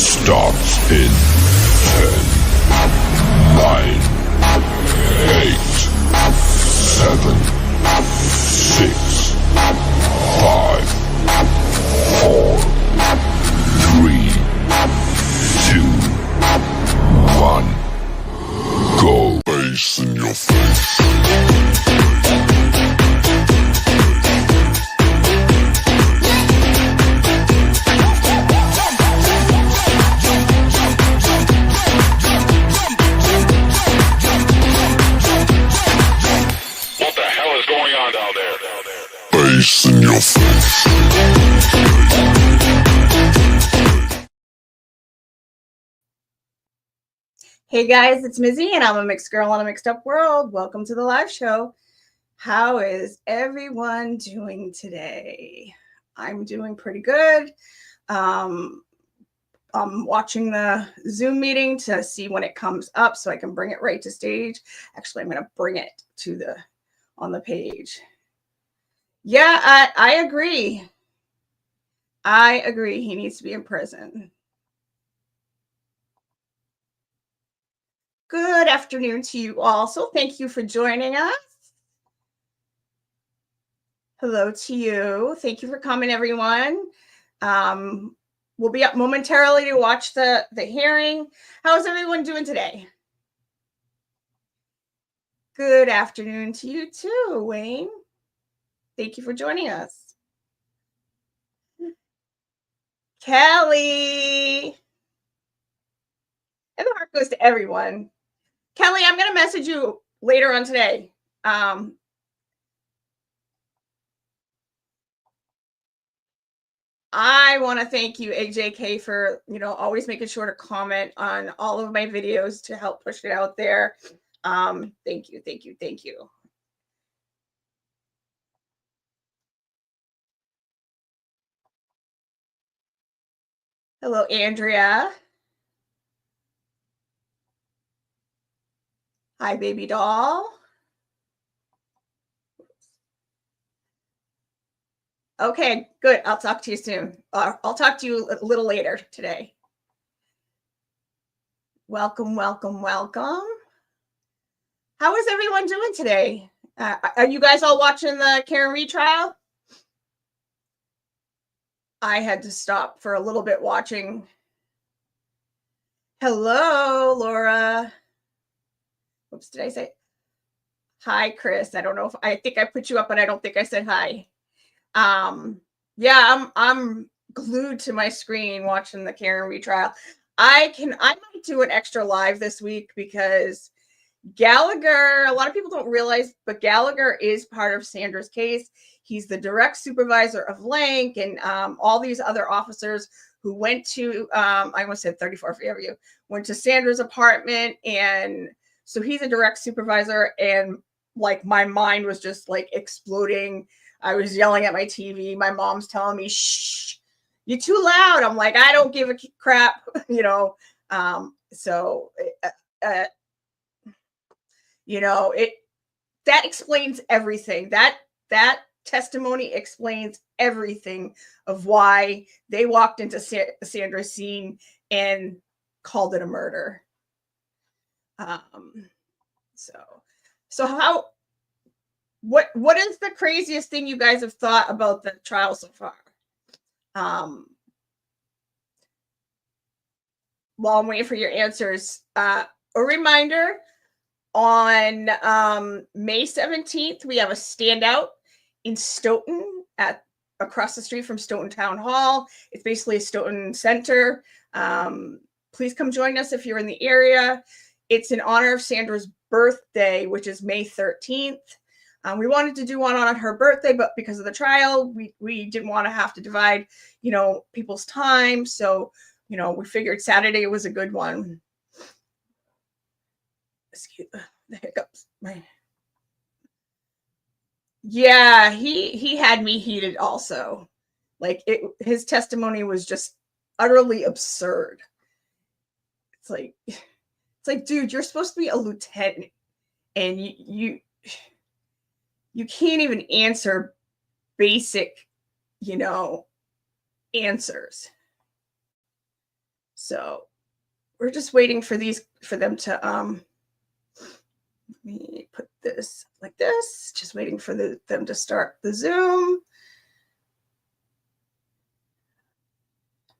starts in 10, 9, 8, 7, 6, 5, 4, 3, 2, 1. Go. Bass in your face. Bass in your face. Hey guys, it's Mizzy and I'm a mixed girl in a mixed up world. Welcome to the live show. How is everyone doing today? I'm doing pretty good. I'm watching the Zoom meeting to see when it comes up so I can bring it right to stage. Actually, I'm going to bring it to on the page. Yeah, I agree. I agree. He needs to be in prison. Good afternoon to you all. So thank you for joining us. Hello to you. Thank you for coming, everyone. We'll be up momentarily to watch the hearing. How's everyone doing today? Good afternoon to you too, Wayne. Thank you for joining us. Kelly. And the heart goes to everyone. Kelly, I'm going to message you later on today. I want to thank you, AJK, for, always making sure to comment on all of my videos to help push it out there. Thank you, thank you, thank you. Hello, Andrea. Hi, baby doll. Okay, good. I'll talk to you soon. I'll talk to you a little later today. Welcome, welcome, welcome. How is everyone doing today? Are you guys all watching the Karen Reed trial? I had to stop for a little bit watching. Hello, Laura. Oops, did I say? Hi, Chris. I don't know if I think I put you up, but I don't think I said hi. Yeah, I'm glued to my screen watching the Karen Reed trial. I might do an extra live this week because Gallagher, a lot of people don't realize, but Gallagher is part of Sandra's case. He's the direct supervisor of Lank and all these other officers who went to, I almost said 34 Fairview, went to Sandra's apartment. And so he's a direct supervisor. And like my mind was just like exploding. I was yelling at my TV. My mom's telling me, shh, you're too loud. I'm like, I don't give a crap, that explains everything. That testimony explains everything of why they walked into Sandra's scene and called it a murder. So what is the craziest thing you guys have thought about the trial so far? While I'm waiting for your answers, a reminder, on May 17th, we have a standout in Stoughton across the street from Stoughton Town Hall. It's basically a Stoughton center. Please come join us if you're in the area. It's in honor of Sandra's birthday, which is May 13th. We wanted to do one on her birthday, but because of the trial, we didn't want to have to divide, people's time. So, we figured Saturday was a good one. Excuse the hiccups. Yeah, he had me heated also. Like his testimony was just utterly absurd. It's like, dude, you're supposed to be a lieutenant and you can't even answer basic, answers. So we're just waiting for them to let me put this like this, just waiting for them to start the Zoom.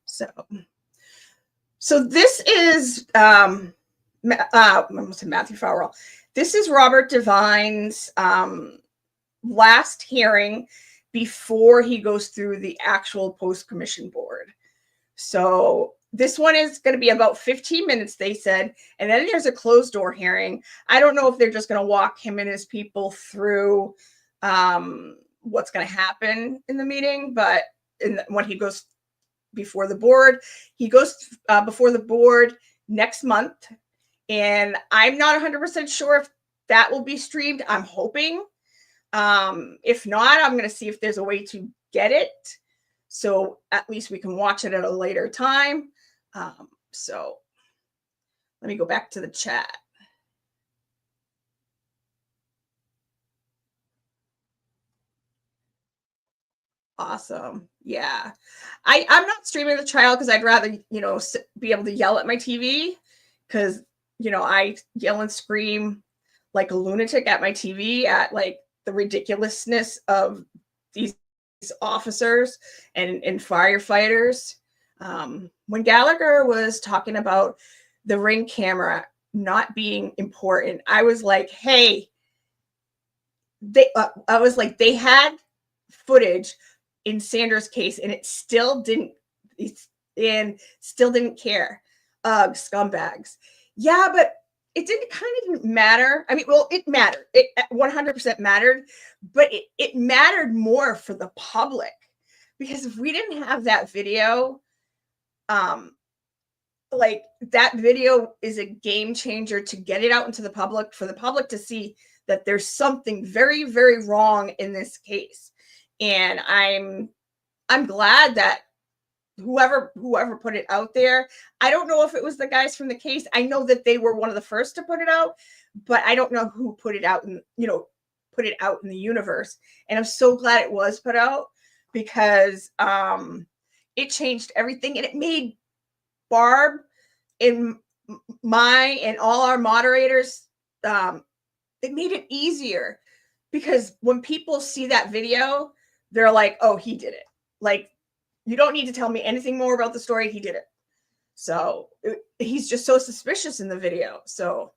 So this is I almost said Matthew Farrell. This is Robert Devine's last hearing before he goes through the actual post-commission board. So this one is going to be about 15 minutes, they said, and then there's a closed door hearing. I don't know if they're just going to walk him and his people through what's going to happen in the meeting, but when he goes before the board, he goes before the board next month, and I'm not 100% sure if that will be streamed. I'm hoping. If not, I'm going to see if there's a way to get it, so at least we can watch it at a later time. So let me go back to the chat. Awesome. Yeah. I'm not streaming the trial because I'd rather, be able to yell at my TV, because, I yell and scream like a lunatic at my TV at like the ridiculousness of these officers and firefighters. When Gallagher was talking about the Ring camera not being important, I was like, hey, they had footage in Sandra's case, and it still didn't care. Ugh, scumbags. Yeah, but it didn't matter. I mean, well, it mattered. It 100% mattered, but it mattered more for the public, because if we didn't have that video, like that video is a game changer to get it out into the public, for the public to see that there's something very, very wrong in this case. And I'm glad that whoever put it out there, I don't know if it was the guys from the case. I know that they were one of the first to put it out, but I don't know who put it out in the universe. And I'm so glad it was put out, because it changed everything, and it made Barb and all our moderators, it made it easier, because when people see that video, they're like, oh, he did it. Like, you don't need to tell me anything more about the story. He did it. So he's just so suspicious in the video. So,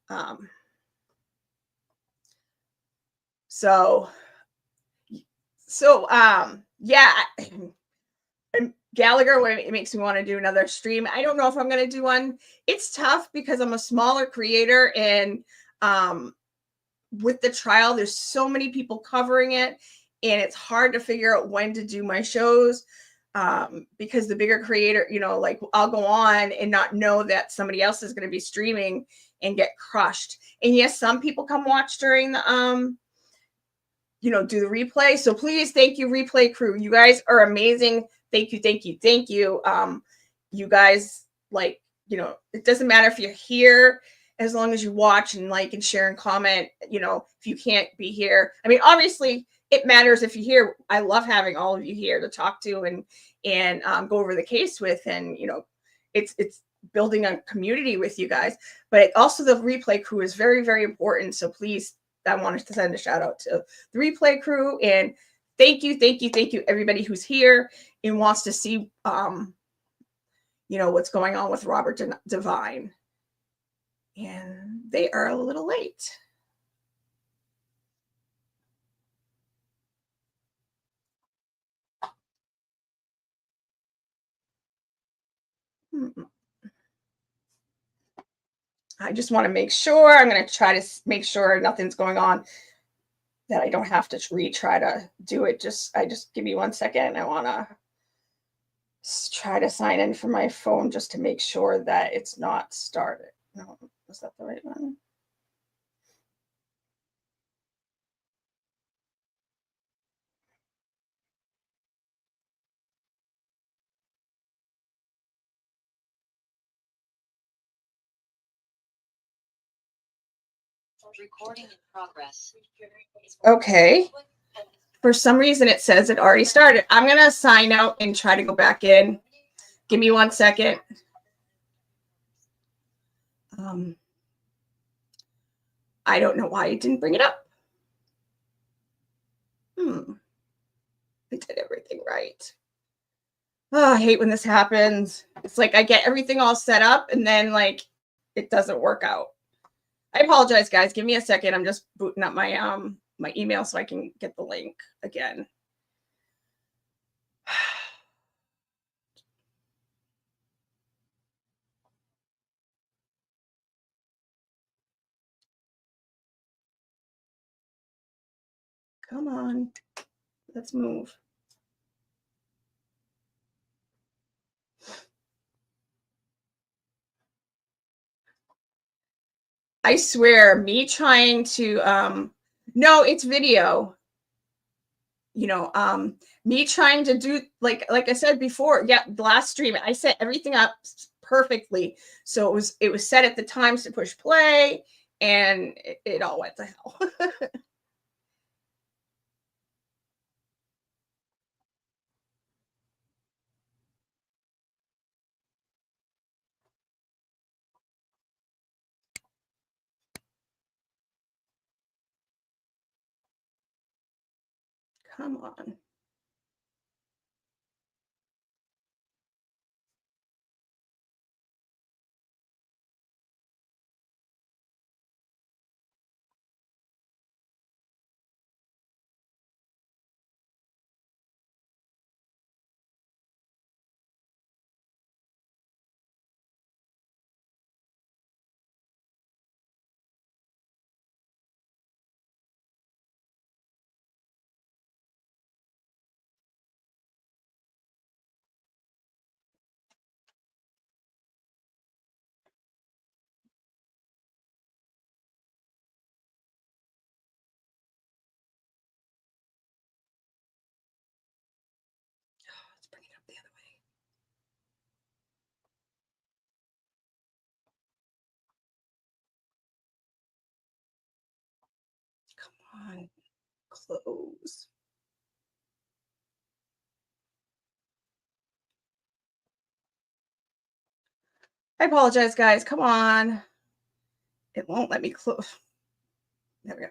yeah. And Gallagher, it makes me want to do another stream. I don't know if I'm going to do one. It's tough because I'm a smaller creator, and with the trial, there's so many people covering it, and it's hard to figure out when to do my shows, because the bigger creator, like I'll go on and not know that somebody else is going to be streaming and get crushed. And yes, some people come watch during the do the replay. So please, thank you, replay crew. You guys are amazing. Thank you, thank you, thank you. You guys, like, it doesn't matter if you're here, as long as you watch and like and share and comment. If you can't be here, I mean, obviously it matters if you're here. I love having all of you here to talk to and go over the case with, and it's building a community with you guys. But also the replay crew is very, very important. So please, I wanted to send a shout out to the replay crew, and thank you, thank you, thank you, everybody who's here and wants to see what's going on with Robert Devine. And they are a little late. I just want to make sure. I'm going to try to make sure nothing's going on, that I don't have to retry to do it. Just give me 1 second. I want to try to sign in from my phone just to make sure that it's not started. No, was that the right one? Recording in progress. Okay. For some reason, it says it already started. I'm going to sign out and try to go back in. Give me 1 second. I don't know why it didn't bring it up. I did everything right. Oh, I hate when this happens. It's like I get everything all set up and then like it doesn't work out. I apologize, guys. Give me a second. I'm just booting up my my email so I can get the link again. Come on. Let's move. I swear, me trying to no, it's video. You know, me trying to do like I said before, yeah, the last stream, I set everything up perfectly. So it was set at the times to push play, and it all went to hell. Come on. Let's bring it up the other way. Come on. Close. I apologize, guys. Come on. It won't let me close. There we go.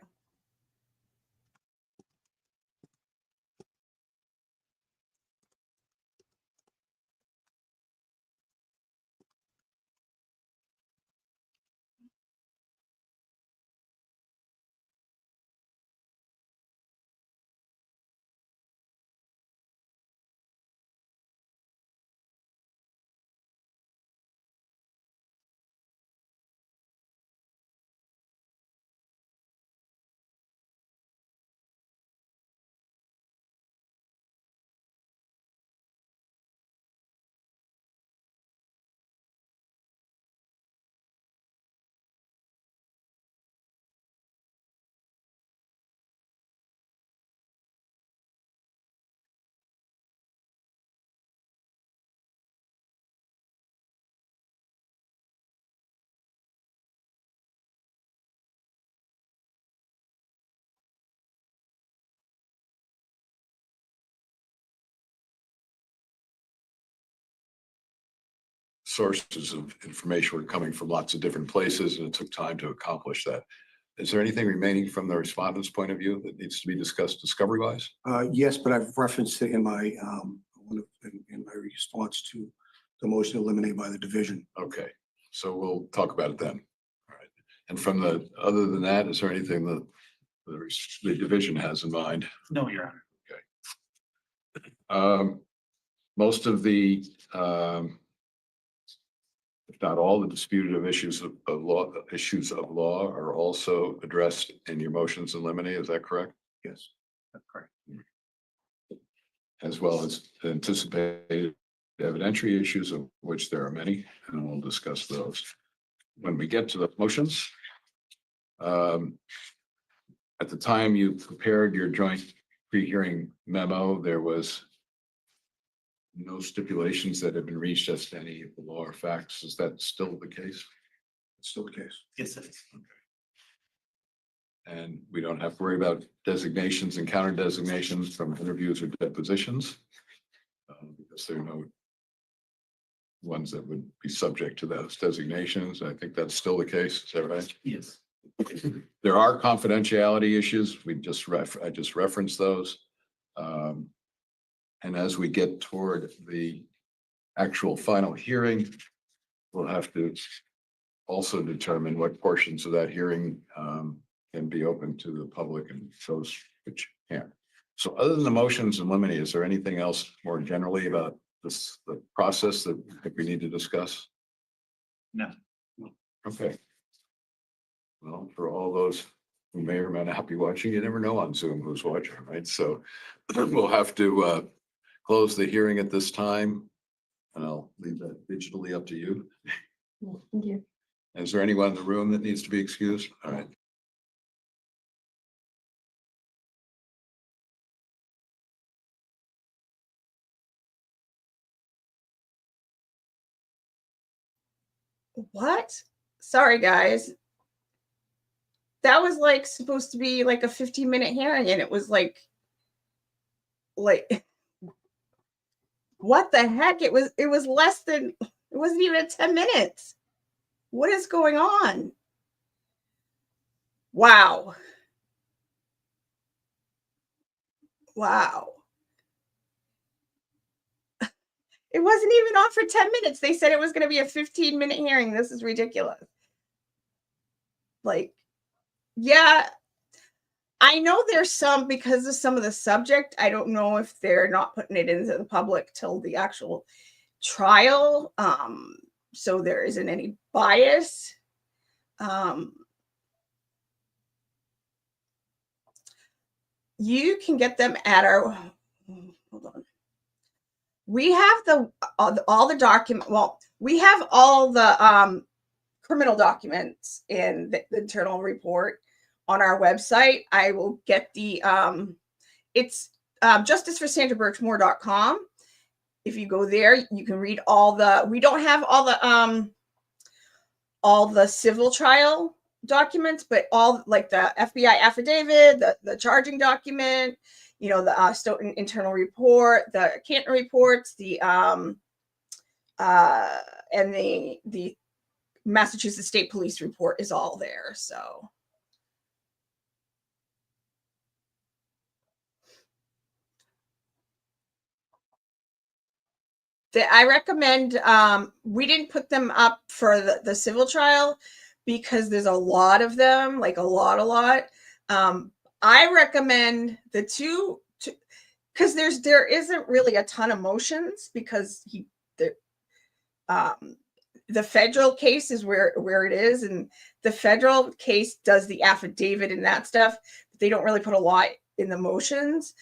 Sources of information were coming from lots of different places, and it took time to accomplish that. Is there anything remaining from the respondent's point of view that needs to be discussed discovery-wise? Yes, but I've referenced it in my, in my response to the motion to eliminate by the division. Okay, so we'll talk about it then. All right. And from the, other than that, is there anything that the division has in mind? No, Your Honor. Most of the, if not all the disputed issues of law are also addressed in your motions in limine, is that correct? Yes, that's correct. As well as anticipated evidentiary issues, of which there are many, and we'll discuss those when we get to the motions. At the time you prepared your joint pre-hearing memo, there was no stipulations that have been reached as to any of the law or facts. Is that still the case? It's still the case. Yes, it is. And we don't have to worry about designations and counter designations from interviews or depositions. Because there are no ones that would be subject to those designations. I think that's still the case. Is that right? Yes. There are confidentiality issues. I just referenced those. And as we get toward the actual final hearing, we'll have to also determine what portions of that hearing can be open to the public and those which can't. So other than the motions and limine, is there anything else more generally about this, the process that we need to discuss? No. Okay. Well, for all those who may or may not be watching, you never know on Zoom who's watching, right? So we'll have to close the hearing at this time. And I'll leave that digitally up to you. Thank you. Is there anyone in the room that needs to be excused? All right. What? Sorry, guys. That was like supposed to be like a 15-minute hearing, and it was like what the heck? It was less than, it wasn't even at 10 minutes. What is going on? Wow. Wow. It wasn't even on for 10 minutes. They said it was going to be a 15-minute hearing. This is ridiculous. Like, yeah, I know there's some, because of some of the subject, I don't know if they're not putting it into the public till the actual trial. So there isn't any bias. You can get them at our, hold on. We have all the document. Well, we have all the criminal documents in the internal report on our website. I will get the it's justiceforsandrabirchmore.com. If you go there, you can read all the, we don't have all the civil trial documents, but all like the FBI affidavit, the charging document, you know, the Stoughton internal report, the Canton reports, the and the Massachusetts State Police report is all there. So I recommend, we didn't put them up for the civil trial because there's a lot of them, like a lot. I recommend the two, because there isn't really a ton of motions, because the federal case is where it is, and the federal case does the affidavit and that stuff. They don't really put a lot in the motions.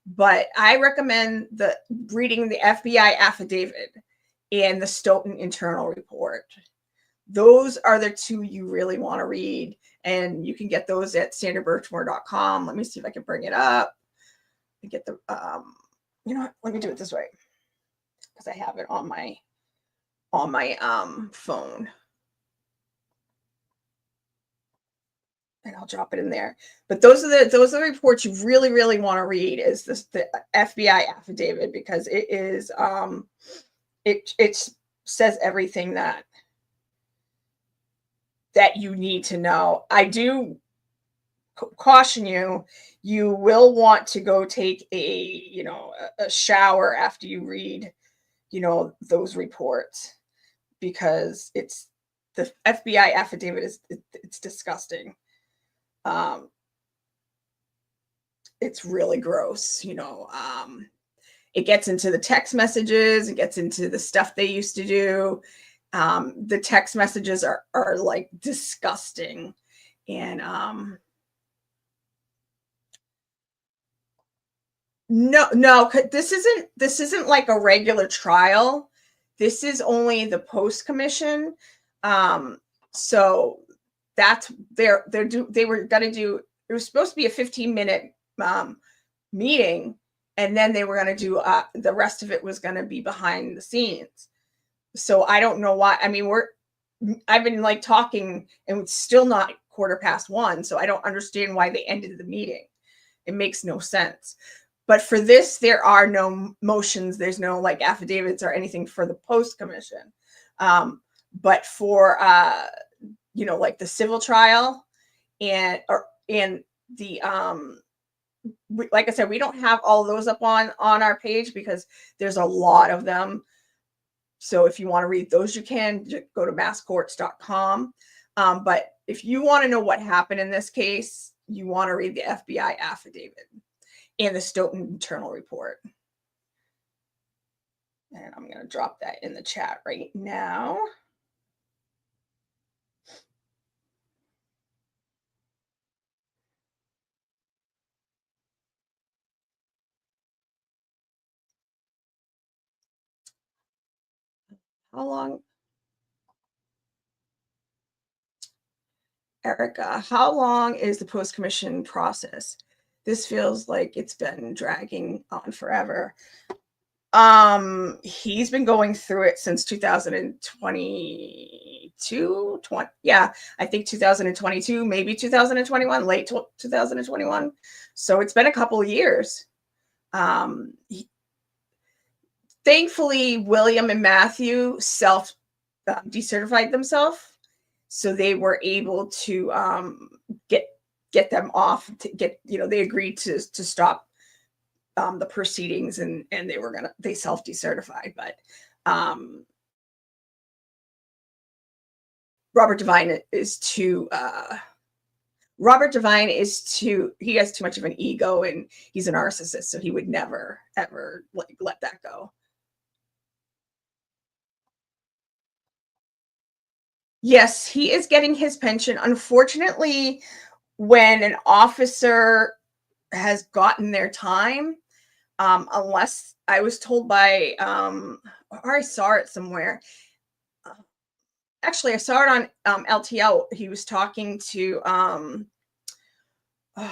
But I recommend reading the FBI affidavit and the Stoughton internal report. Those are the two you really want to read, and you can get those at sandrabirchmore.com. Let me see if I can bring it up and get the you know what? Let me do it this way, because I have it on my phone. And I'll drop it in there. But those are the reports you really want to read, is the FBI affidavit, because it is it says everything that you need to know. I do caution you, you will want to go take a shower after you read those reports, because it's the FBI affidavit it's disgusting. It's really gross, it gets into the text messages, it gets into the stuff they used to do. The text messages are like disgusting. And no, this isn't like a regular trial. This is only the post commission. So that's they were going to do, it was supposed to be a 15-minute meeting, and then they were going to do the rest of it was going to be behind the scenes. So I don't know why. I mean, I've been like talking, and it's still not 1:15. So I don't understand why they ended the meeting. It makes no sense. But for this, there are no motions. There's no like affidavits or anything for the post commission. But for like the civil trial and the like I said, we don't have all those up on our page because there's a lot of them. So if you want to read those, you can go to masscourts.com. But if you want to know what happened in this case, you want to read the FBI affidavit and the Stoughton internal report. And I'm going to drop that in the chat right now. How long? Erica, how long is the post-commission process? This feels like it's been dragging on forever. He's been going through it since 2022, I think 2022, maybe 2021, late 2021. So it's been a couple of years. Thankfully, William and Matthew decertified themselves. So they were able to get them off, to get, they agreed to stop the proceedings, and they self-decertified. But Robert Devine is too he has too much of an ego, and he's a narcissist, so he would never ever let that go. Yes, he is getting his pension. Unfortunately, when an officer has gotten their time, unless I was told by, or I saw it somewhere. Actually, I saw it on LTL. He was talking to, I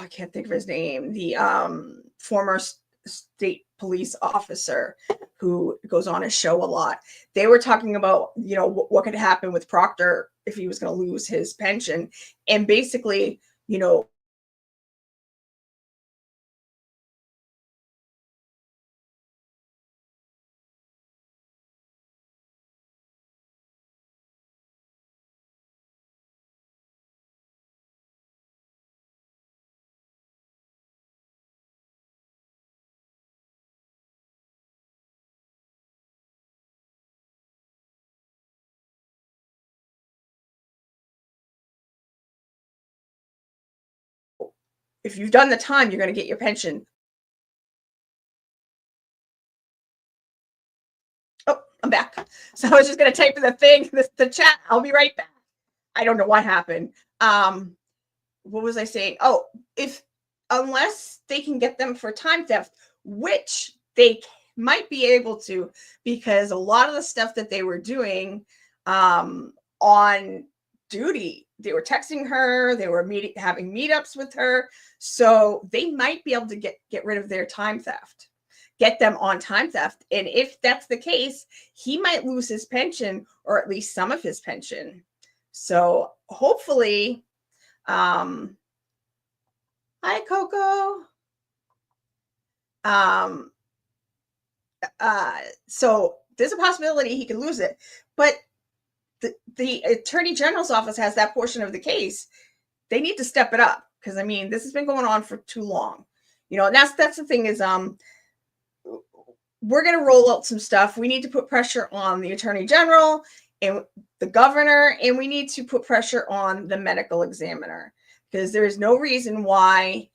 can't think of his name, the former state police officer who goes on his show a lot. They were talking about, what could happen with Proctor if he was going to lose his pension. And basically, if you've done the time, you're going to get your pension. Oh, I'm back. So I was just going to type in the thing, the chat. I'll be right back. I don't know what happened. What was I saying? Oh, unless they can get them for time theft, which they might be able to, because a lot of the stuff that they were doing on duty, they were texting her, they were having meetups with her, so they might be able to get rid of their time theft, get them on time theft. And if that's the case, he might lose his pension, or at least some of his pension. So hopefully, hi Coco. So there's a possibility he could lose it, but the Attorney General's office has that portion of the case. They need to step it up, because this has been going on for too long. And that's the thing is, we're going to roll out some stuff. We need to put pressure on the Attorney General and the governor, and we need to put pressure on the medical examiner, because there is no reason why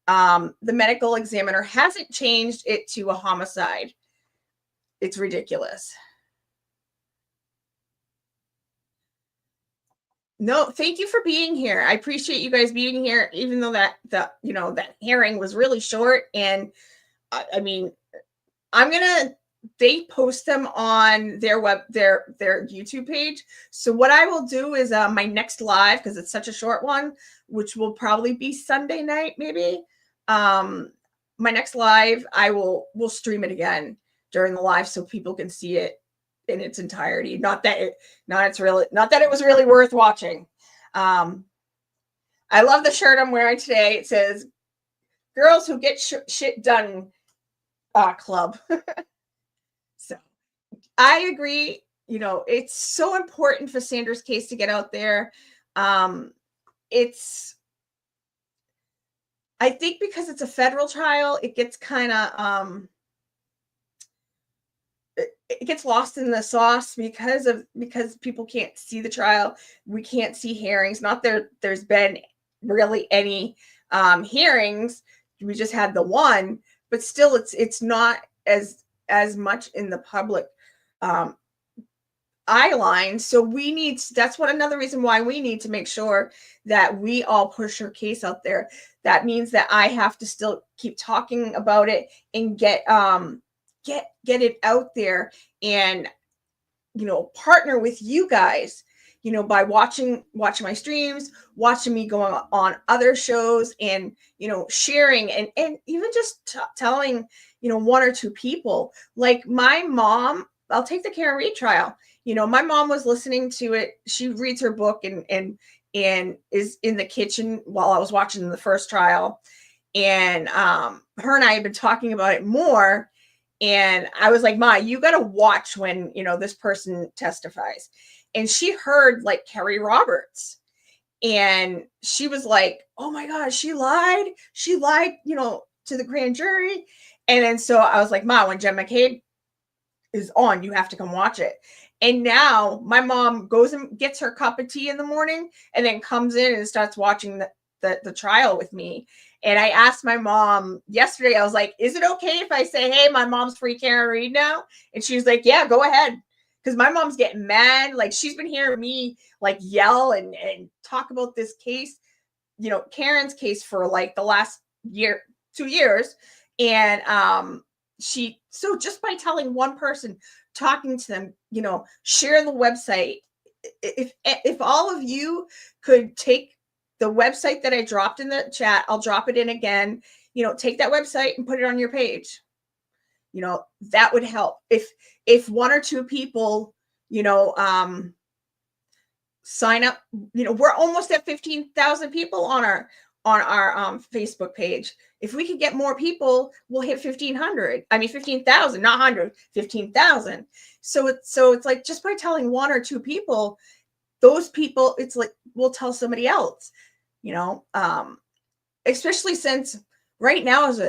the medical examiner hasn't changed it to a homicide. It's ridiculous. No, thank you for being here. I appreciate you guys being here, even though that hearing was really short. And they post them on their YouTube page. So what I will do is my next live, because it's such a short one, which will probably be Sunday night, maybe. My next live, we'll stream it again during the live so people can see it in its entirety. Not that it was really worth watching. I love the shirt I'm wearing today. It says, "Girls who get shit done club. So I agree. You know, it's so important for Sandra's case to get out there. It's, I think because it's a federal trial, it gets kind of, it gets lost in the sauce because people can't see the trial. We can't see hearings. Not there's been really any hearings. We just had the one, but still it's not as much in the public eye line. So that's another reason why we need to make sure that we all push her case out there. That means that I have to still keep talking about it and get it out there, and partner with you guys, by watching my streams, watching me going on other shows, and sharing, and even just telling one or two people. Like my mom, I'll take the Karen Reed trial. My mom was listening to it. She reads her book and is in the kitchen while I was watching the first trial, and her and I had been talking about it more. And I was like, Ma, you got to watch when, this person testifies. And she heard like Kerry Roberts. And she was like, oh my God, she lied. She lied, to the grand jury. And then so I was like, Ma, when Jen McCabe is on, you have to come watch it. And now my mom goes and gets her cup of tea in the morning and then comes in and starts watching the trial with me. And I asked my mom yesterday, I was like, is it okay if I say, hey, my mom's free Karen Reed now? And she was like, yeah, go ahead. Because my mom's getting mad. Like, she's been hearing me like yell and talk about this case, Karen's case, for like the last 2 years. And so just by telling one person, talking to them, share the website. If all of you could take the website that I dropped in the chat, I'll drop it in again. Take that website and put it on your page. That would help. If one or two people, sign up, we're almost at 15,000 people on our Facebook page. If we could get more people, we'll hit 1,500. I mean, 15,000, not 100, 15,000. So it's like, just by telling one or two people, those people, it's like, we'll tell somebody else, especially since right now is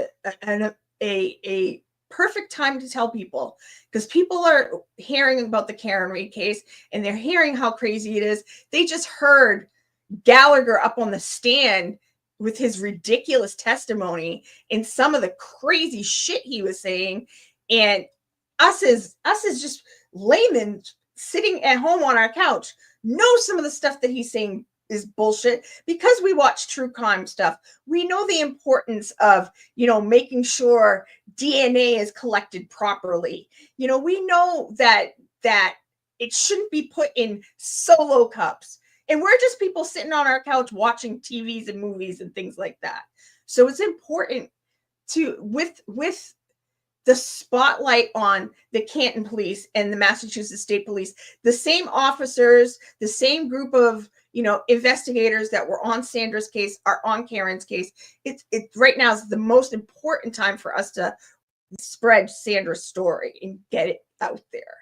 a perfect time to tell people, because people are hearing about the Karen Reed case and they're hearing how crazy it is. They just heard Gallagher up on the stand with his ridiculous testimony and some of the crazy shit he was saying. And us as just laymen sitting at home on our couch know some of the stuff that he's saying is bullshit, because we watch true crime stuff. We know the importance of, making sure DNA is collected properly. We know that it shouldn't be put in solo cups. And we're just people sitting on our couch watching TVs and movies and things like that. So it's important to, with the spotlight on the Canton Police and the Massachusetts State Police, the same officers, the same group of, investigators that were on Sandra's case are on Karen's case. It right now is the most important time for us to spread Sandra's story and get it out there.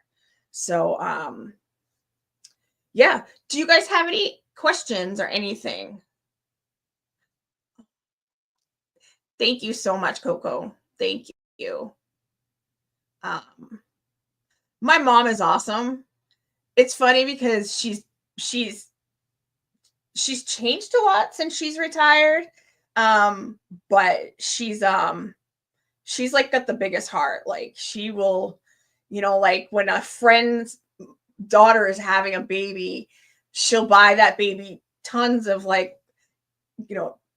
So, yeah. Do you guys have any questions or anything? Thank you so much, Coco. Thank you. My mom is awesome. It's funny because she's changed a lot since she's retired. But she's like got the biggest heart. Like, she will, like when a friend's daughter is having a baby, she'll buy that baby tons of like,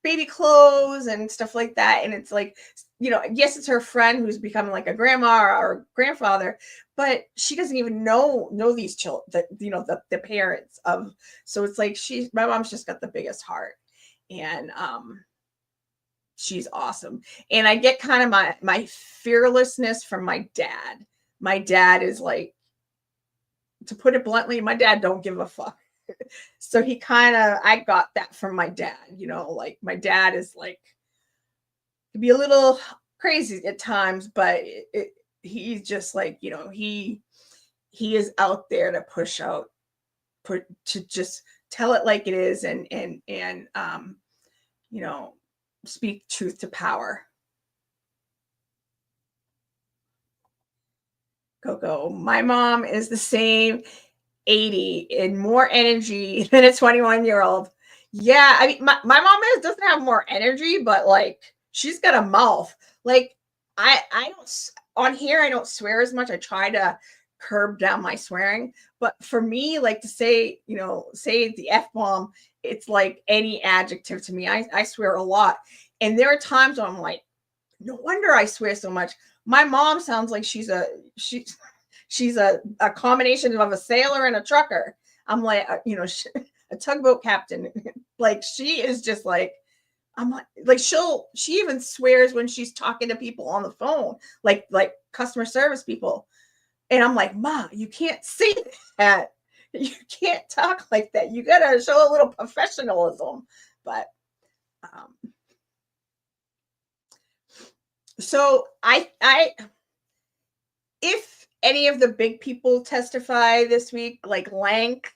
baby clothes and stuff like that. And it's like, yes, it's her friend who's becoming like a grandma or grandfather, but she doesn't even know these children, the parents of. So it's like, my mom's just got the biggest heart, and she's awesome. And I get kind of my fearlessness from my dad. My dad is like, to put it bluntly, my dad don't give a fuck. So I got that from my dad, like my dad is like, to be a little crazy at times, but he's just like, he is out there to to just tell it like it is, and speak truth to power. Coco, my mom is the same 80 and more energy than a 21-year-old. Yeah, I mean, my mom doesn't have more energy, but like she's got a mouth. Like I don't, on here I don't swear as much. I try to curb down my swearing, but for me, like to say, say the F-bomb, it's like any adjective to me. I swear a lot. And there are times when I'm like, no wonder I swear so much. My mom sounds like she's a combination of a sailor and a trucker. I'm like, a tugboat captain. Like she is just like, I'm like she even swears when she's talking to people on the phone, like customer service people. And I'm like, Ma, you can't say that. You can't talk like that. You gotta show a little professionalism. But so I if any of the big people testify this week, like Lank,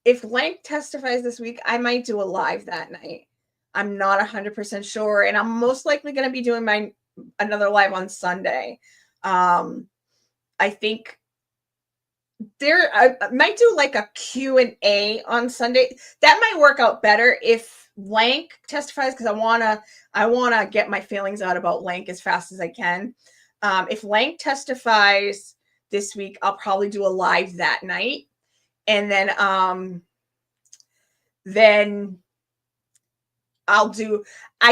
if Lank testifies this week, I might do a live that night. I'm not 100% sure, and I'm most likely going to be doing another live on Sunday. I think I might do like a Q&A on Sunday. That might work out better if Lank testifies, because I wanna get my feelings out about Lank as fast as I can. If Lank testifies this week, I'll probably do a live that night, and then I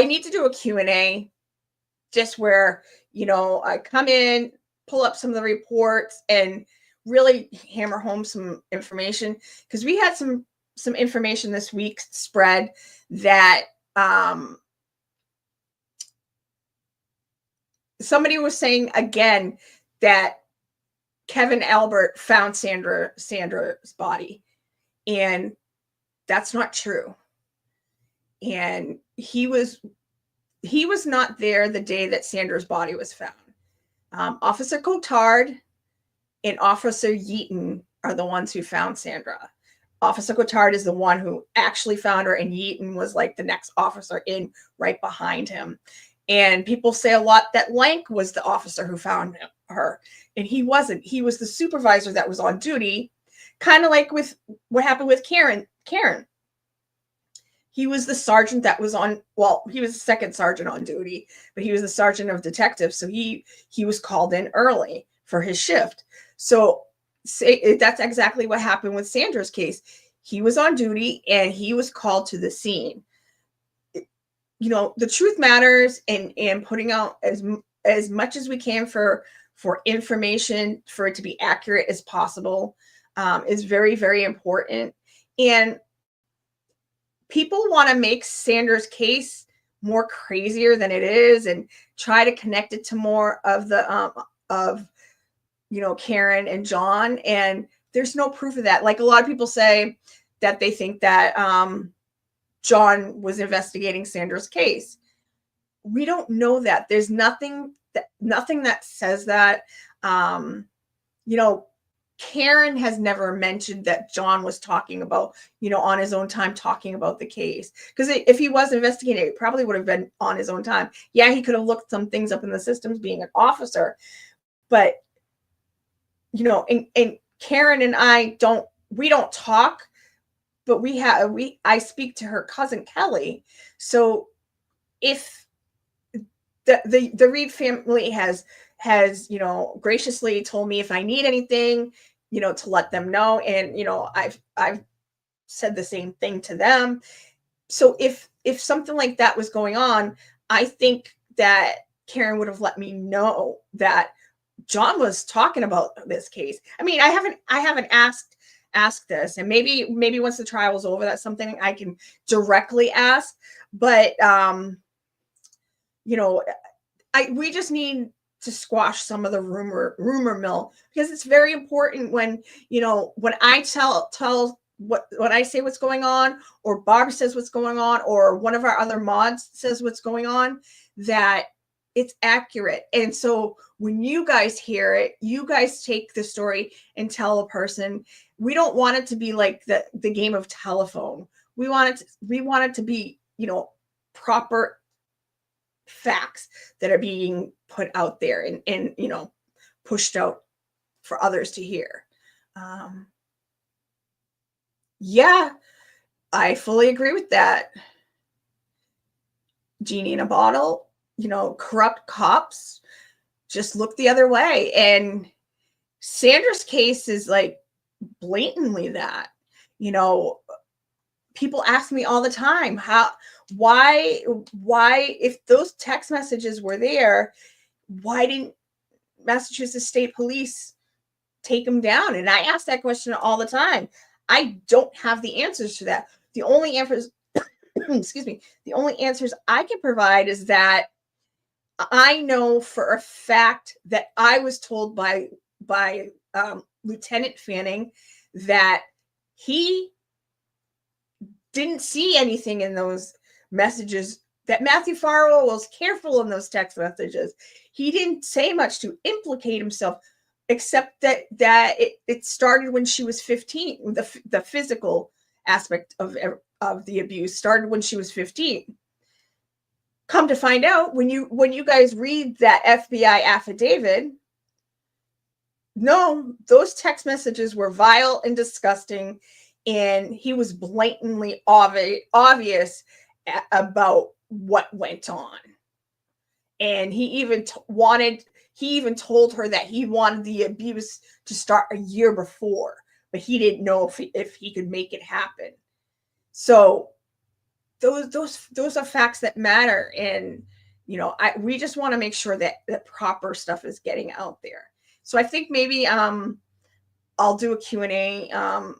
need to do a Q&A, just where I come in, pull up some of the reports, and really hammer home some information, because we had some information this week spread that somebody was saying again that Kevin Albert found Sandra's body, and that's not true. And he was not there the day that Sandra's body was found. Officer Cotard and Officer Yeaton are the ones who found Sandra. Officer Cotard is the one who actually found her, and Yeaton was like the next officer in right behind him. And people say a lot that Lank was the officer who found her, and he wasn't. He was the supervisor that was on duty, kind of like with what happened with Karen. He was the sergeant that was on, well, he was the second sergeant on duty, but he was the sergeant of detectives. So he was called in early for his shift. So that's exactly what happened with Sandra's case. He was on duty and he was called to the scene. The truth matters, and putting out as much as we can for information, for it to be accurate as possible, is very, very important. And people want to make Sandra's case more crazier than it is, and try to connect it to more of the Karen and John. And there's no proof of that. Like a lot of people say that they think that John was investigating Sandra's case. We don't know that. There's nothing that says that. Karen has never mentioned that John was talking about, on his own time, talking about the case. Because if he was investigating, it probably would have been on his own time. Yeah, he could have looked some things up in the systems being an officer. But, and Karen and I don't talk, but I speak to her cousin Kelly. So if the Reed family has graciously told me if I need anything, to let them know. And, I've said the same thing to them. So if something like that was going on, I think that Karen would have let me know that John was talking about this case. I mean, I haven't asked this, and maybe once the trial is over, that's something I can directly ask. But, we just need to squash some of the rumor mill, because it's very important when I tell when I say what's going on, or Barb says what's going on, or one of our other mods says what's going on, that it's accurate. And so when you guys hear it, you guys take the story and tell a person. We don't want it to be like the game of telephone. We want it to be, proper facts that are being put out there and pushed out for others to hear. Yeah, I fully agree with that. Genie in a bottle, corrupt cops just look the other way. And Sandra's case is like blatantly that. People ask me all the time, why, if those text messages were there, why didn't Massachusetts State Police take them down? And I ask that question all the time. I don't have the answers to that. The only answers, excuse me, the only answers I can provide is that I know for a fact that I was told by Lieutenant Fanning that he didn't see anything in those messages, that Matthew Farrell was careful in those text messages. He didn't say much to implicate himself, except that it started when she was 15. The physical aspect of the abuse started when she was 15. Come to find out, when you guys read that FBI affidavit, no, those text messages were vile and disgusting, and he was blatantly obvious about what went on. And he even told her that he wanted the abuse to start a year before, but he didn't know if he could make it happen. So those are facts that matter. And, we just want to make sure that the proper stuff is getting out there. So I think maybe I'll do a Q&A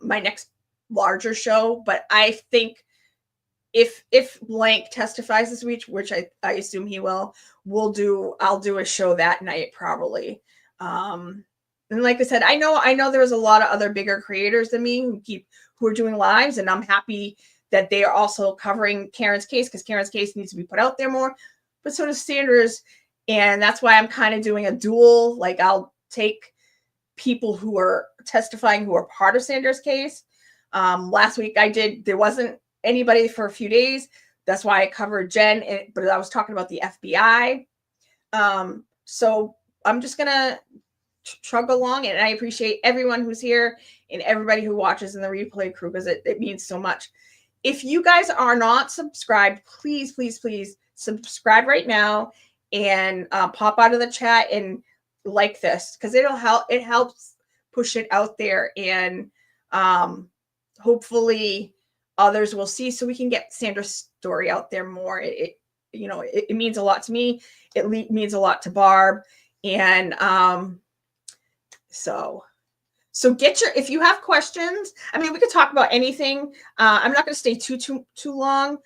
my next larger show, but I think if Blank testifies this week, which I assume he will, I'll do a show that night probably. And like I said, I know there's a lot of other bigger creators than me who are doing lives, and I'm happy that they are also covering Karen's case, because Karen's case needs to be put out there more, but so does Sandra's. And that's why I'm kind of doing a dual, like I'll take people who are testifying who are part of Sandra's case. Last week there wasn't anybody for a few days. That's why I covered Jen, but I was talking about the FBI. So I'm just going to chug along, and I appreciate everyone who's here and everybody who watches in the replay crew, because it means so much. If you guys are not subscribed, please, please, please subscribe right now and pop out of the chat and like this, because it helps push it out there, and hopefully others will see, so we can get Sandra's story out there more. It means a lot to me. It means a lot to Barb. And so if you have questions, I mean, we could talk about anything. I'm not going to stay too long,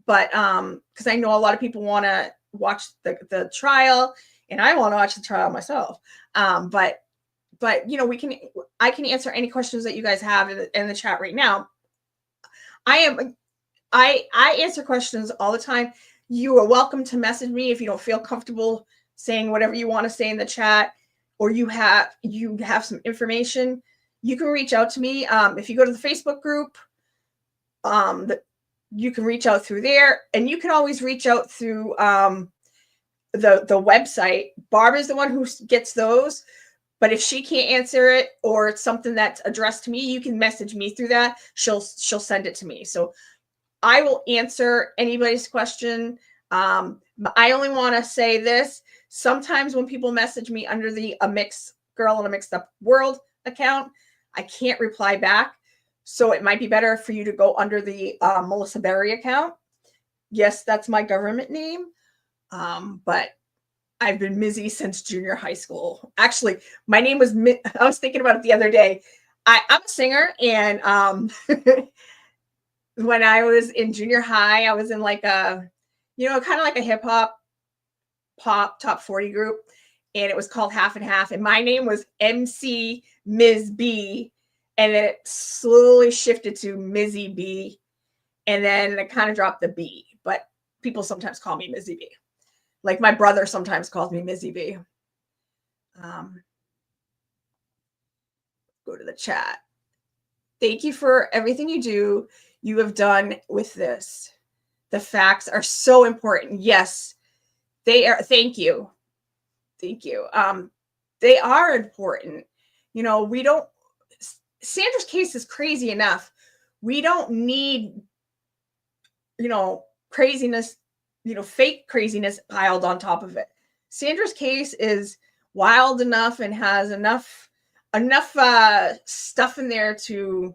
but because I know a lot of people want to watch the trial, and I want to watch the trial myself. But I can answer any questions that you guys have in the chat right now. I answer questions all the time. You are welcome to message me if you don't feel comfortable saying whatever you want to say in the chat, or you have some information. You can reach out to me. If you go to the Facebook group, you can reach out through there, and you can always reach out through the website. Barb is the one who gets those, but if she can't answer it, or it's something that's addressed to me, you can message me through that. She'll send it to me. So I will answer anybody's question. I only want to say this. Sometimes when people message me under the A Mixed Girl in a Mixed Up World account, I can't reply back. So it might be better for you to go under the Melissa Berry account. Yes, that's my government name. But I've been Mizzy since junior high school. Actually, my name was, I was thinking about it the other day. I'm a singer, and when I was in junior high, I was in like a, kind of like a hip hop pop top 40 group, and it was called Half and Half, and my name was MC Ms. B, and then it slowly shifted to Mizzy B, and then it kind of dropped the B, but people sometimes call me Mizzy B. Like my brother sometimes calls me Mizzy B. Go to the chat. Thank you for everything you do. You have done with this. The facts are so important. Yes, they are. Thank you. Thank you. They are important. You know, we don't, Sandra's case is crazy enough. We don't need, you know, craziness, you know, fake craziness piled on top of it. Sandra's case is wild enough and has enough stuff in there to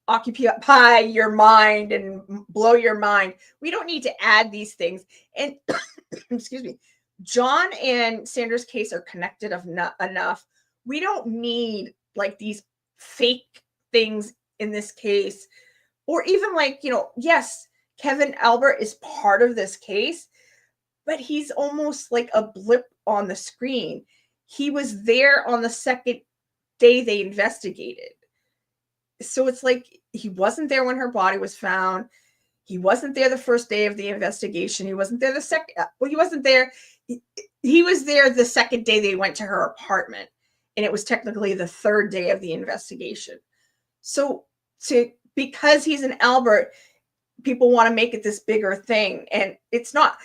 occupy your mind and blow your mind. We don't need to add these things. And excuse me, John and Sandra's case are connected enough. We don't need like these fake things in this case, or even like, you know, yes, Kevin Albert is part of this case, but he's almost like a blip on the screen. He was there on the second day they investigated. So it's like he wasn't there when her body was found. He wasn't there the first day of the investigation. He wasn't there the second. Well, he wasn't there. He was there the second day they went to her apartment, and it was technically the third day of the investigation. So because he's an Albert, people want to make it this bigger thing, and it's not.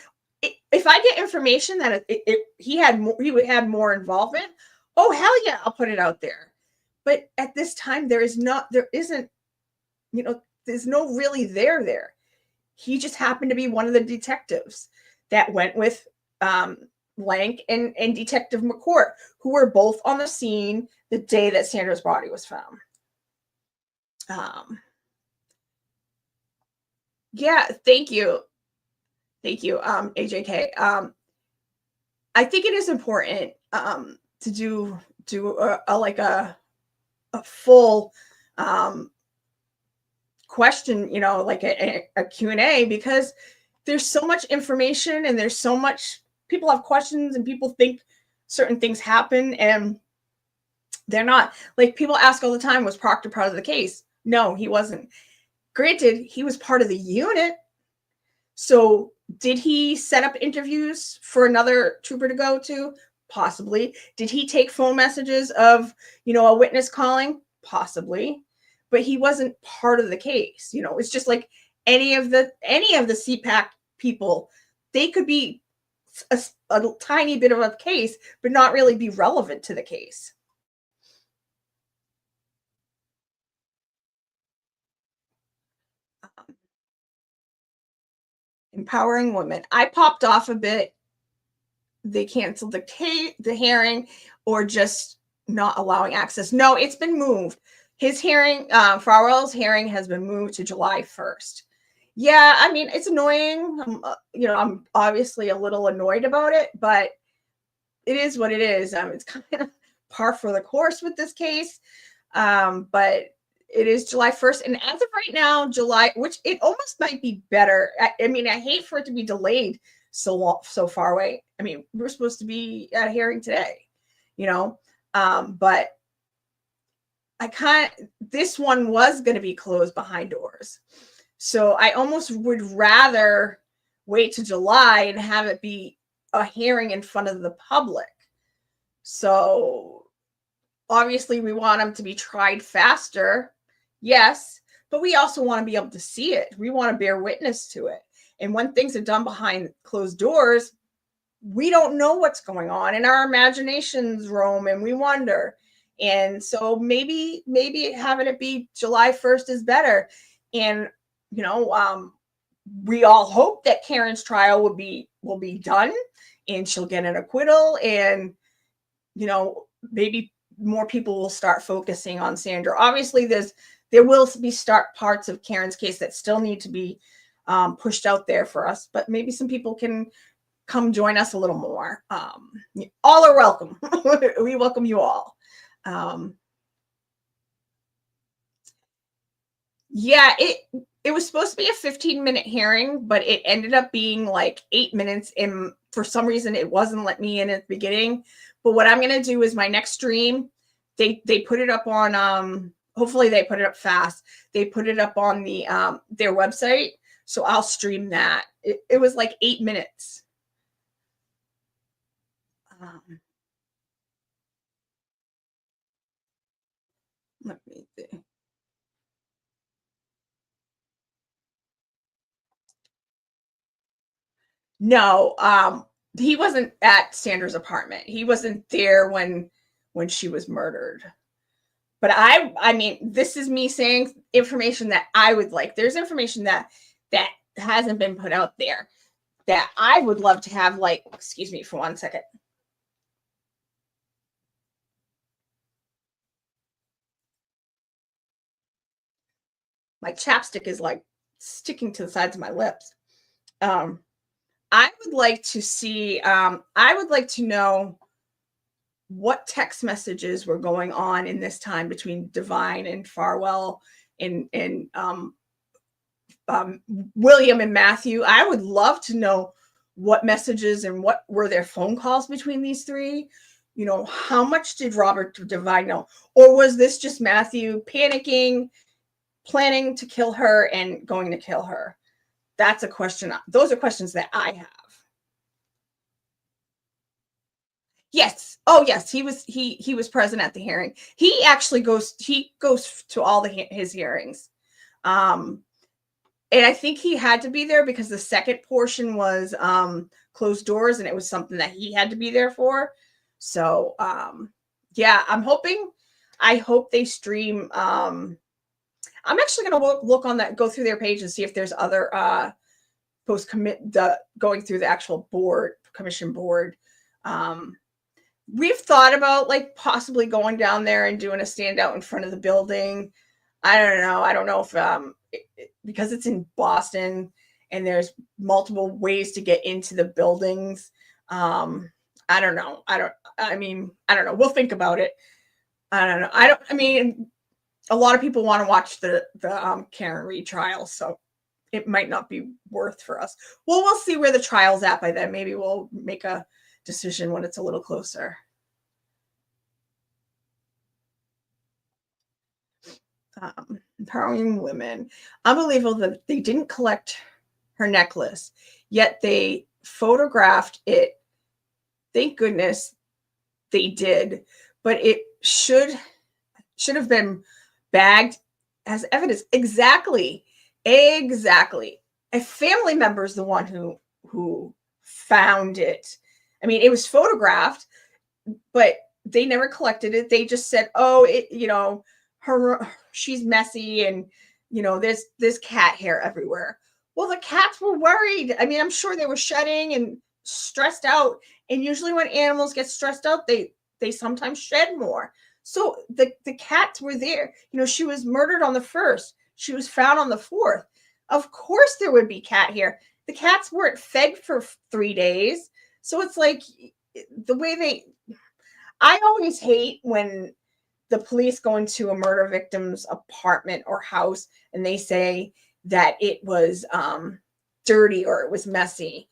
If I get information that he had more involvement, oh hell yeah, I'll put it out there. But at this time, there isn't, you know, there's no really there. He just happened to be one of the detectives that went with Lank and Detective McCourt, who were both on the scene the day that Sandra's body was found. Yeah, thank you. Thank you, AJK. I think it is important to do a full question, you know, like a Q&A, because there's so much information and there's so much, people have questions and people think certain things happen and they're not. Like people ask all the time, was Proctor part of the case? No, he wasn't. Granted, he was part of the unit. So did he set up interviews for another trooper to go to? Possibly. Did he take phone messages of, you know, a witness calling? Possibly. But he wasn't part of the case. You know, it's just like any of the CPAC people, they could be a tiny bit of a case, but not really be relevant to the case. Empowering women. I popped off a bit. They canceled the hearing, or just not allowing access. No, it's been moved. His hearing, Farwell's hearing, has been moved to July 1st. Yeah, I mean, it's annoying. You know, I'm obviously a little annoyed about it, but it is what it is. It's kind of par for the course with this case. But it is July 1st. And as of right now, July, which it almost might be better. I mean, I hate for it to be delayed so far away. I mean, we're supposed to be at a hearing today, you know, but this one was going to be closed behind doors. So I almost would rather wait to July and have it be a hearing in front of the public. So obviously we want them to be tried faster. Yes, but we also want to be able to see it. We want to bear witness to it. And when things are done behind closed doors, we don't know what's going on, and our imaginations roam and we wonder. And so maybe having it be July 1st is better. And, you know, we all hope that Karen's trial will be done and she'll get an acquittal, and, you know, maybe more people will start focusing on Sandra. Obviously there will be parts of Karen's case that still need to be pushed out there for us, but maybe some people can come join us a little more. All are welcome. We welcome you all. Yeah, it was supposed to be a 15-minute hearing, but it ended up being like 8 minutes, and for some reason it wasn't let me in at the beginning. But what I'm gonna do is my next stream, they put it up on hopefully they put it up fast. They put it up on the their website, so I'll stream that. It was like 8 minutes. Let me see. No, he wasn't at Sandra's apartment. He wasn't there when she was murdered. But I mean, this is me saying information that I would like. There's information that hasn't been put out there that I would love to have. Like, excuse me for 1 second. My chapstick is like sticking to the sides of my lips. I would like to see, I would like to know what text messages were going on in this time between Devine and Farwell and William and Matthew. I would love to know what messages and what were their phone calls between these three. You know, how much did Robert Devine know? Or was this just Matthew panicking, planning to kill her and going to kill her? That's a question. Those are questions that I have. Yes. Oh, yes. He was present at the hearing. He actually goes to all his hearings. And I think he had to be there because the second portion was closed doors, and it was something that he had to be there for. So yeah, I hope they stream. I'm actually going to look on that, go through their page and see if there's other going through the actual commission board. We've thought about like possibly going down there and doing a standout in front of the building. I don't know. I don't know if because it's in Boston and there's multiple ways to get into the buildings. I don't know. I don't know. We'll think about it. I don't know. I mean, a lot of people want to watch the Karen Reed trial, so it might not be worth for us. Well, we'll see where the trial's at by then. Maybe we'll make a decision when it's a little closer. Empowering women. Unbelievable that they didn't collect her necklace, yet they photographed it. Thank goodness they did, but it should have been bagged as evidence. Exactly. A family member is the one who found it. I mean, it was photographed, but they never collected it. They just said, "Oh, she's messy, and there's cat hair everywhere." Well, the cats were worried. I mean, I'm sure they were shedding and stressed out. And usually, when animals get stressed out, they sometimes shed more. So the cats were there. She was murdered on the 1st. She was found on the 4th. Of course there would be cat hair. The cats weren't fed for 3 days. So it's like the way I always hate when the police go into a murder victim's apartment or house and they say that it was dirty or it was messy.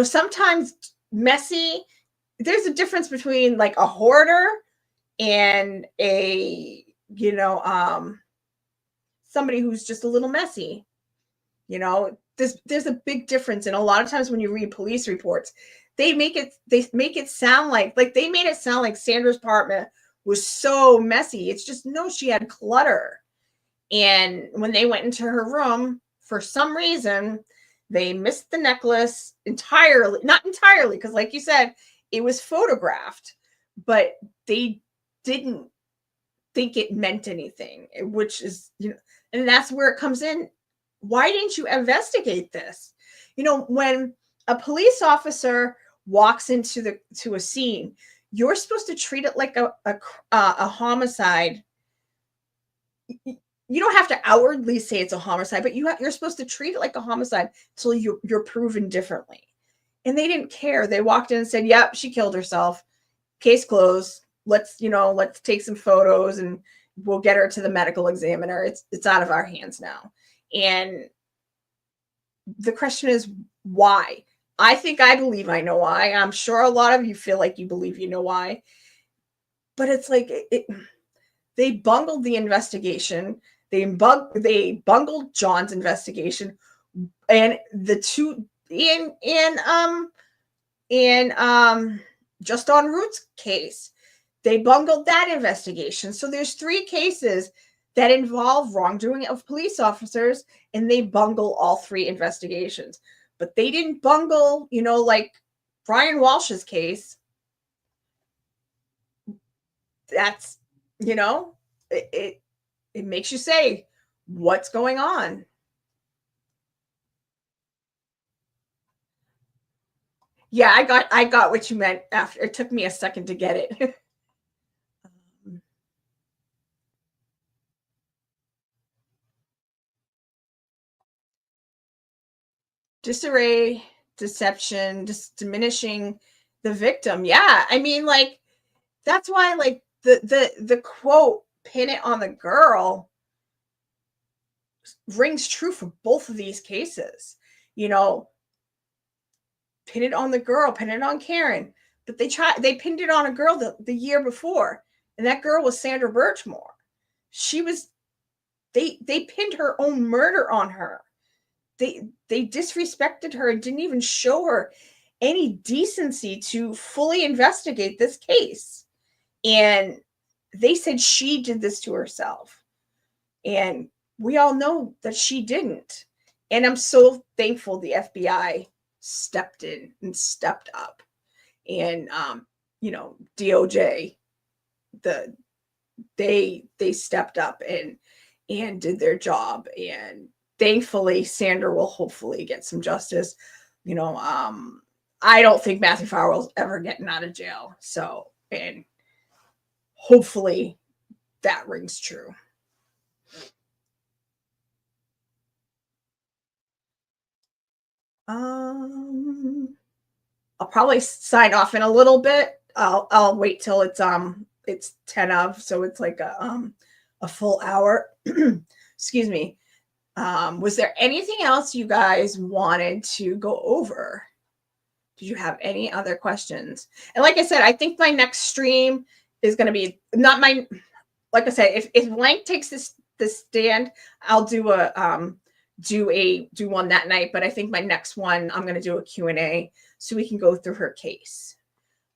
Sometimes messy, there's a difference between like a hoarder and a somebody who's just a little messy. There's a big difference. And a lot of times when you read police reports, they make it sound like they made it sound like Sandra's apartment was so messy. It's just, no, she had clutter. And when they went into her room, for some reason, they missed the necklace entirely. Not entirely, because like you said, it was photographed, but they didn't think it meant anything, which is, and that's where it comes in. Why didn't you investigate this? When a police officer walks into a scene, you're supposed to treat it like a homicide. You don't have to outwardly say it's a homicide, but you're supposed to treat it like a homicide until you're proven differently. And they didn't care. They walked in and said, "Yep, she killed herself. Case closed. Let's take some photos and we'll get her to the medical examiner. It's out of our hands now." And the question is, why? I believe I know why. I'm sure a lot of you feel like you believe you know why. But it's like they bungled the investigation. They bungled John's investigation, and the two in just on Root's case, they bungled that investigation. So there's 3 cases that involve wrongdoing of police officers, and they bungle all 3 investigations. But they didn't bungle, like Brian Walsh's case. That's, it makes you say, what's going on? Yeah, I got what you meant after. It took me a second to get it. Disarray, deception, just diminishing the victim. Yeah, I mean, like, that's why, like, the quote, pin it on the girl, rings true for both of these cases. Pin it on the girl, pin it on Karen. But they pinned it on a girl the year before, and that girl was Sandra Birchmore. They pinned her own murder on her. They disrespected her and didn't even show her any decency to fully investigate this case. And they said she did this to herself. And we all know that she didn't. And I'm so thankful the FBI stepped in and stepped up. And DOJ, they stepped up and did their job. And thankfully, Sandra will hopefully get some justice. I don't think Matthew Farrell's ever getting out of jail. So, and hopefully that rings true. I'll probably sign off in a little bit. I'll wait till it's 10 of, so it's like a full hour. Excuse me. Was there anything else you guys wanted to go over? Did you have any other questions? And like I said, I think my next stream is going to be not my, like I said, if Lank takes this stand, I'll do one that night. But I think my next one, I'm going to do a Q&A so we can go through her case.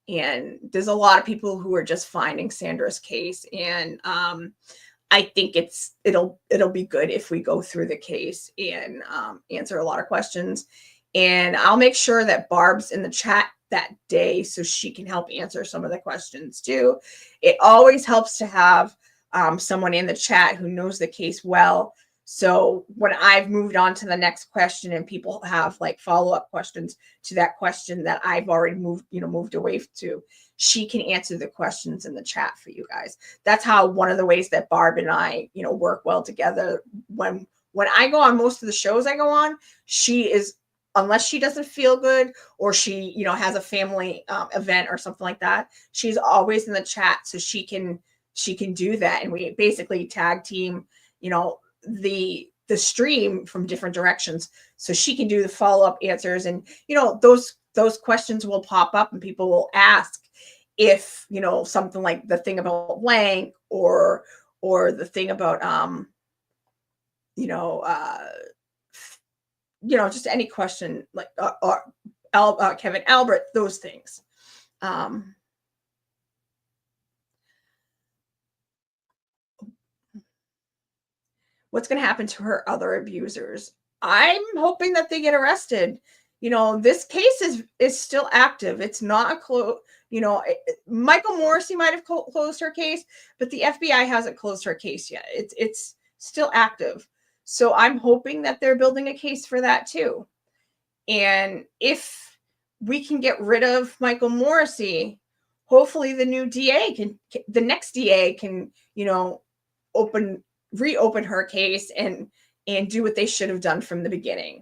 And there's a lot of people who are just finding Sandra's case. And I think it'll be good if we go through the case and answer a lot of questions. And I'll make sure that Barb's in the chat that day so she can help answer some of the questions too. It always helps to have someone in the chat who knows the case well. So when I've moved on to the next question and people have like follow-up questions to that question that I've already moved away to, she can answer the questions in the chat for you guys. That's how one of the ways that Barb and I, work well together. When I go on most of the shows I go on, she is, unless she doesn't feel good or she, has a family event or something like that, she's always in the chat so she can do that. And we basically tag team, the stream from different directions so she can do the follow-up answers. And those questions will pop up and people will ask if something like the thing about Lang or the thing about just any question like Kevin Albert, those things. What's going to happen to her other abusers? I'm hoping that they get arrested. This case is still active. It's not a close. Michael Morrissey might have closed her case, but the FBI hasn't closed her case yet. It's still active. So I'm hoping that they're building a case for that too. And if we can get rid of Michael Morrissey, hopefully the next DA can, reopen her case and do what they should have done from the beginning.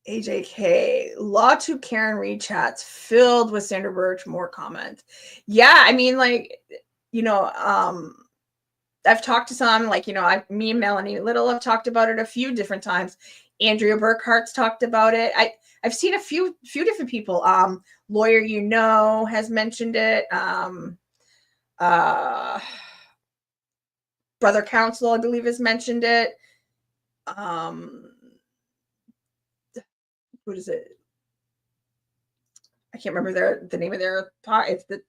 AJK, Law to Karen Reed chats filled with Sandra Birchmore comments. Yeah, I mean, like, I've talked to some, like, me and Melanie Little have talked about it a few different times. Andrea Burkhart's talked about it. I've seen a few different people. Lawyer has mentioned it. Brother Counsel, I believe, has mentioned it. What is it? I can't remember the name of their part. It's the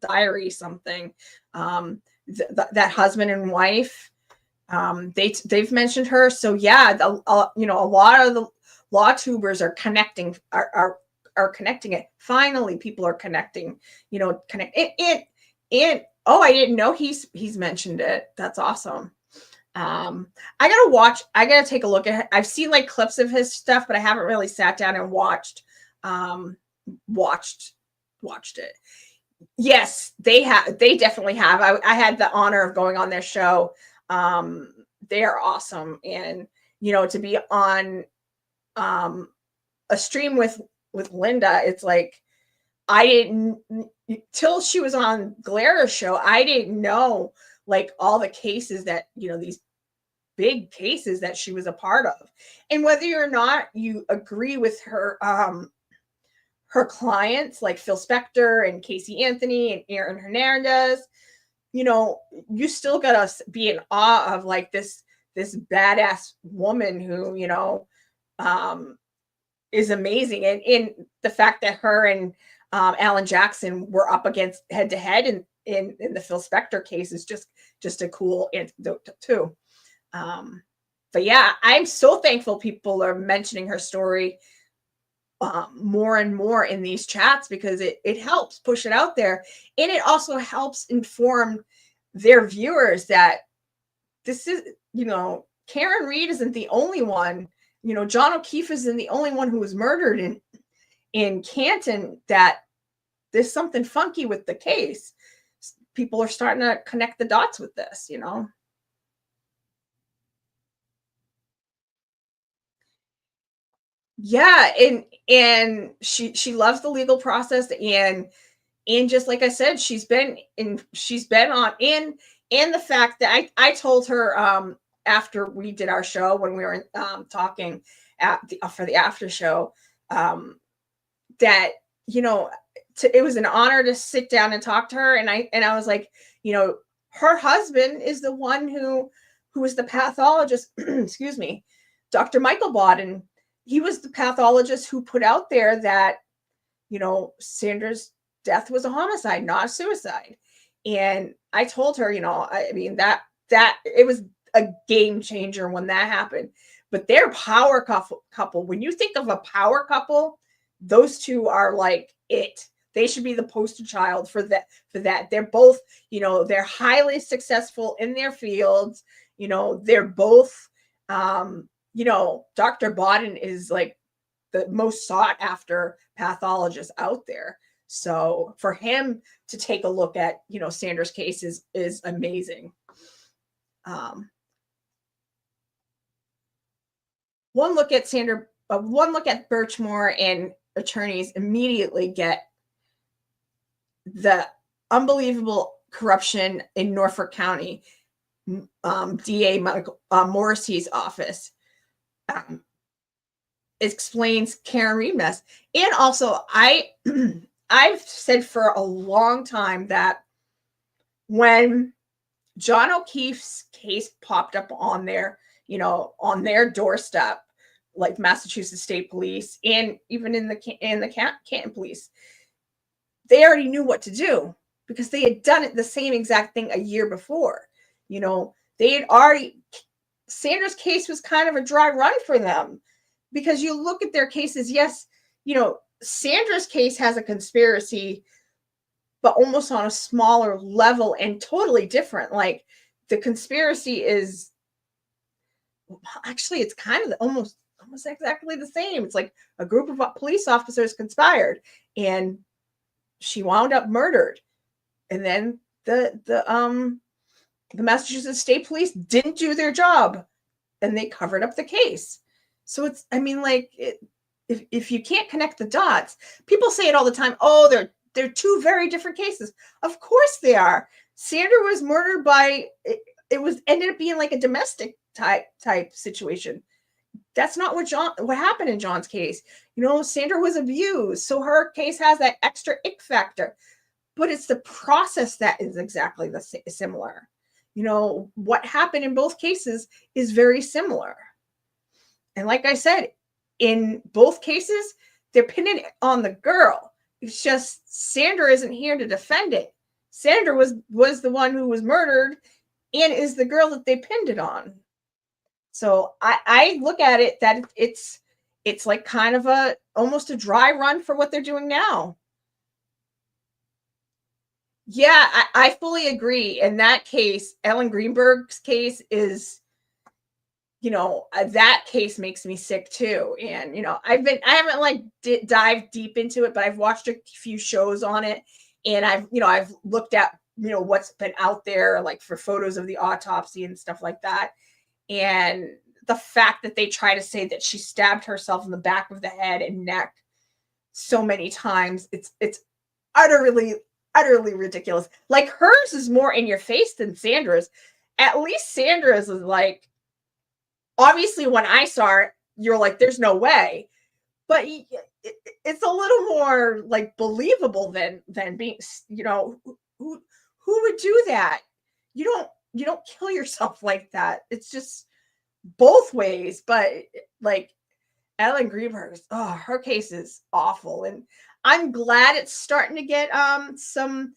Diary something. That husband and wife. They've mentioned her. So yeah, a lot of the law tubers are connecting are connecting it. Finally, people are connecting. Connect it. Oh, I didn't know he's mentioned it. That's awesome. I gotta take a look at it. I've seen like clips of his stuff, but I haven't really sat down and watched it. Yes, they definitely have. I had the honor of going on their show. They are awesome. And to be on a stream with Linda, it's like I didn't till she was on Glara's show, I didn't know like all the cases that these big cases that she was a part of. And whether or not you agree with her her clients like Phil Spector and Casey Anthony and Aaron Hernandez, you still gotta be in awe of like this badass woman who is amazing. And in the fact that her and Alan Jackson were up against head to head in the Phil Spector case is just a cool anecdote too. But yeah, I'm so thankful people are mentioning her story more and more in these chats, because it helps push it out there. And it also helps inform their viewers that this is, Karen Reed isn't the only one. John O'Keefe isn't the only one who was murdered in Canton, that there's something funky with the case. People are starting to connect the dots with this, Yeah, and she loves the legal process, and just like I said, she's been on and the fact that I told her after we did our show, when we were talking for the after show, that it was an honor to sit down and talk to her, and I was like, her husband is the one who was the pathologist, excuse me, Dr. Michael Bodden. He was the pathologist who put out there that Sandra's death was a homicide, not a suicide. And I told her, I mean, that it was a game changer when that happened. But they're power couple. When you think of a power couple, those two are like it. They should be the poster child for that. They're both, they're highly successful in their fields. They're both, Dr. Bodden is like the most sought after pathologist out there. So for him to take a look at, Sandra's case is amazing. One look at Birchmore and attorneys immediately get the unbelievable corruption in Norfolk County. DA Michael Morrissey's office explains Karen Reed mess. And also I've said for a long time that when John O'Keefe's case popped up on their doorstep, like Massachusetts State Police and even in the Canton Police, they already knew what to do, because they had done it the same exact thing a year before. They had already, Sandra's case was kind of a dry run for them, because you look at their cases. Yes, Sandra's case has a conspiracy, but almost on a smaller level and totally different. Like the conspiracy is actually, it's kind of almost exactly the same. It's like a group of police officers conspired and she wound up murdered. And then the Massachusetts State Police didn't do their job and they covered up the case. So it's, I mean, like, if you can't connect the dots, people say it all the time. Oh, they're two very different cases. Of course they are. Sandra was murdered by, it was ended up being like a domestic type situation. that's not what happened in John's case. You know, Sandra was abused, so her case has that extra ick factor. But it's the process that is exactly the similar. You know, what happened in both cases is very similar. And like I said, in both cases, they're pinning it on the girl. It's just Sandra isn't here to defend it. Sandra was the one who was murdered and is the girl that they pinned it on. So I look at it that it's like kind of almost a dry run for what they're doing now. Yeah, I fully agree. In that case, Ellen Greenberg's case is, you know, that case makes me sick too. And, you know, I haven't like dived deep into it, but I've watched a few shows on it. And I've looked at, you know, what's been out there, like for photos of the autopsy and stuff like that. And the fact that they try to say that she stabbed herself in the back of the head and neck so many times, it's utterly ridiculous. Like hers is more in your face than Sandra's. At least Sandra's is like, obviously when I saw it, you're like, there's no way. But it's a little more like believable than being, you know, who would do that? You don't kill yourself like that. It's just both ways. But like Ellen Greenberg, her case is awful. And I'm glad it's starting to get some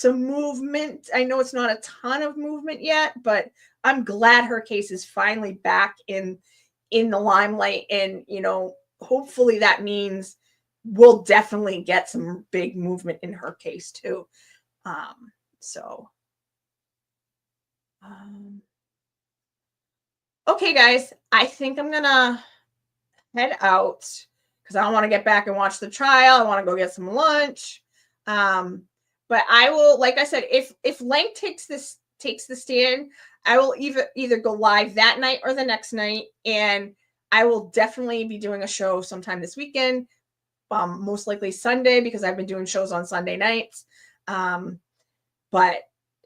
movement. I know it's not a ton of movement yet, but I'm glad her case is finally back in the limelight. And, you know, hopefully that means we'll definitely get some big movement in her case too. Okay, guys, I think I'm gonna head out because I don't want to get back and watch the trial. I want to go get some lunch. But I will, like I said, if Lank takes the stand, I will either go live that night or the next night, and I will definitely be doing a show sometime this weekend, most likely Sunday, because I've been doing shows on Sunday nights. But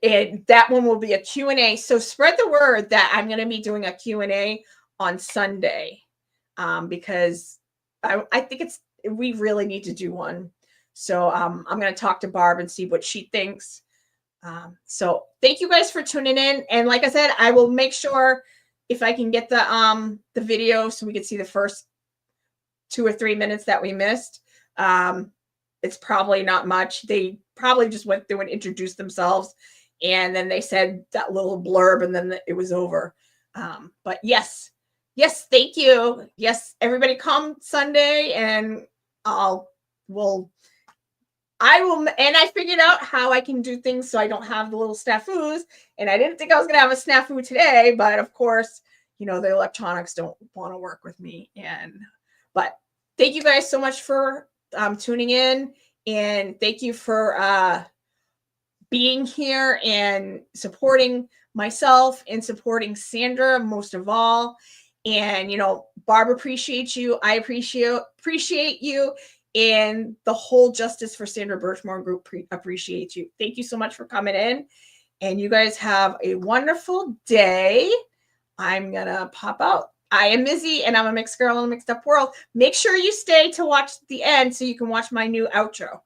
that one will be a Q&A. So spread the word that I'm going to be doing a Q&A on Sunday, because I think we really need to do one. So I'm going to talk to Barb and see what she thinks. So thank you guys for tuning in. And like I said, I will make sure if I can get the video so we can see the first 2 or 3 minutes that we missed. It's probably not much. They probably just went through and introduced themselves, and then they said that little blurb, and then it was over. But yes, thank you. Yes, everybody come Sunday, and I will, and I figured out how I can do things so I don't have the little snafus. And I didn't think I was going to have a snafu today, but of course, you know, the electronics don't want to work with me. But thank you guys so much for tuning in, and thank you for being here and supporting myself and supporting Sandra most of all. And, you know, Barb appreciates you. I appreciate you. And the whole Justice for Sandra Birchmore group appreciates you. Thank you so much for coming in. And you guys have a wonderful day. I'm going to pop out. I am Mizzy, and I'm a mixed girl in a mixed up world. Make sure you stay to watch the end so you can watch my new outro.